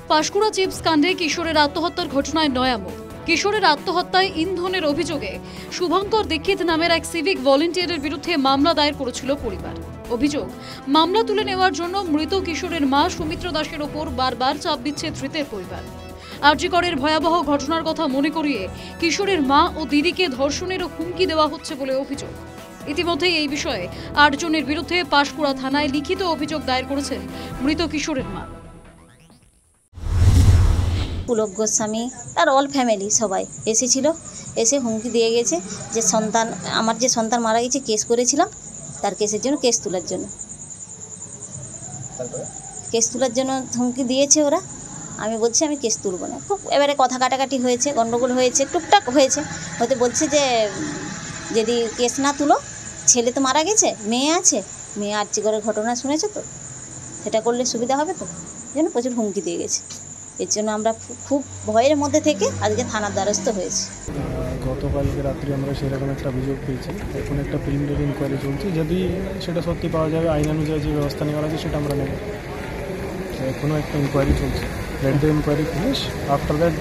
Panskura chips কাণ্ডে কিশোরের আত্মহত্যার ঘটনায় নয়া মোড়। কিশোরের আত্মহত্যায় ইন্ধনের অভিযোগে শুভঙ্কর দীক্ষিত নামের এক সিভিক ভলেন্টিয়ারের বিরুদ্ধে মামলা দায়ের করেছিল পরিবার। অভিযোগ, মামলা তুলে নেওয়ার জন্য মৃত কিশোরের মা সুমিত্র দাসের ওপর বারবার চাপ দিচ্ছে ধৃতের পরিবার। আরজি করের ভয়াবহ ঘটনার কথা মনে করিয়ে কিশোরের মা ও দিদিকে ধর্ষণেরও হুমকি দেওয়া হচ্ছে বলে অভিযোগ। ইতিমধ্যে এই বিষয়ে ৮ জনের বিরুদ্ধে পাঁশকুড়া থানায় লিখিত অভিযোগ দায়ের করেছেন মৃত কিশোরের মা। পুলক গোস্বামী আর অল ফ্যামিলি সবাই এসেছিল, এসে হুমকি দিয়ে গেছে যে আমার যে সন্তান মারা গেছে কেস করেছিলাম, তার কেসের জন্য কেস তোলার জন্য হুমকি দিয়েছে ওরা। আমি বলছি আমি কেস তুলব না। খুব এবারে কথা কাটাকাটি হয়েছে, গণ্ডগোল হয়েছে, টুকটাক হয়েছে। হতে বলছে যে যদি কেস না তুলো, ছেলে তো মারা গেছে, মেয়ে আছে, মেয়ে আরজি করের ঘটনা শুনেছে তো, সেটা করলে সুবিধা হবে তো, যেন প্রচুর হুমকি দিয়ে গেছে। এর জন্য আমরা খুব ভয়ের মধ্যে থেকে আজকে থানার দ্বারস্থ হয়েছি। গতকালকে রাত্রে আমরা সেরকম একটা অভিযোগ পেয়েছি। এখন একটা প্রিলিমিনারি ইনকোয়ারি চলছে, যদি সেটা সত্যি পাওয়া যাবে আইন অনুযায়ী যে ব্যবস্থা নেওয়া আছে সেটা আমরা নেব। এখনও একটা ইনকোয়ারি চলছে, let the inquiry finish, after that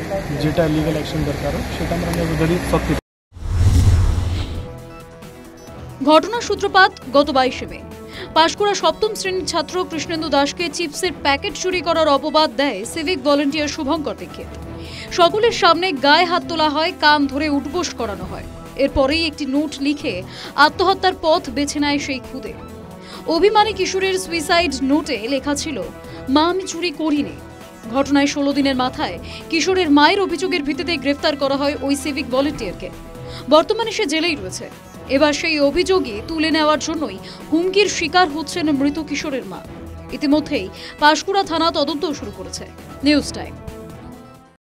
যেটা লিগাল অ্যাকশন দরকার সেটা আমরা নেব যদি সত্যি। ঘটনার সূত্রপাত গত 22 মে। পাঁশকুড়া সপ্তম শ্রেণীর ছাত্র কৃষ্ণেন্দু দাসকে চিপসের প্যাকেট চুরি করার অপবাদ দেয় সিভিক ভলেন্টিয়ার শুভঙ্কর দীক্ষিত। সকলের সামনে গায়ে হাত তোলা হয়, কান ধরে উঠবোস করানো হয়। এরপরেই একটি নোট লিখে আত্মহত্যার পথ বেছে নেয় সেই খুদে। অভিমানী কিশোরের সুইসাইড নোটে লেখা ছিল, মা আমি চুরি করিনি। ঘটনায় 16 দিনের মাথায় কিশোরের মায়ের অভিযোগের ভিত্তিতে গ্রেফতার করা হয় ওই সিভিক ভলেন্টিয়ারকে। বর্তমানে সে জেলেই রয়েছে। এবার সেই অভিযোগই তুলে নেওয়ার জন্যই হুমকির শিকার হচ্ছেন মৃত কিশোরের মা। ইতিমধ্যেই পাঁশকুড়া থানা তদন্ত শুরু করেছে। News time.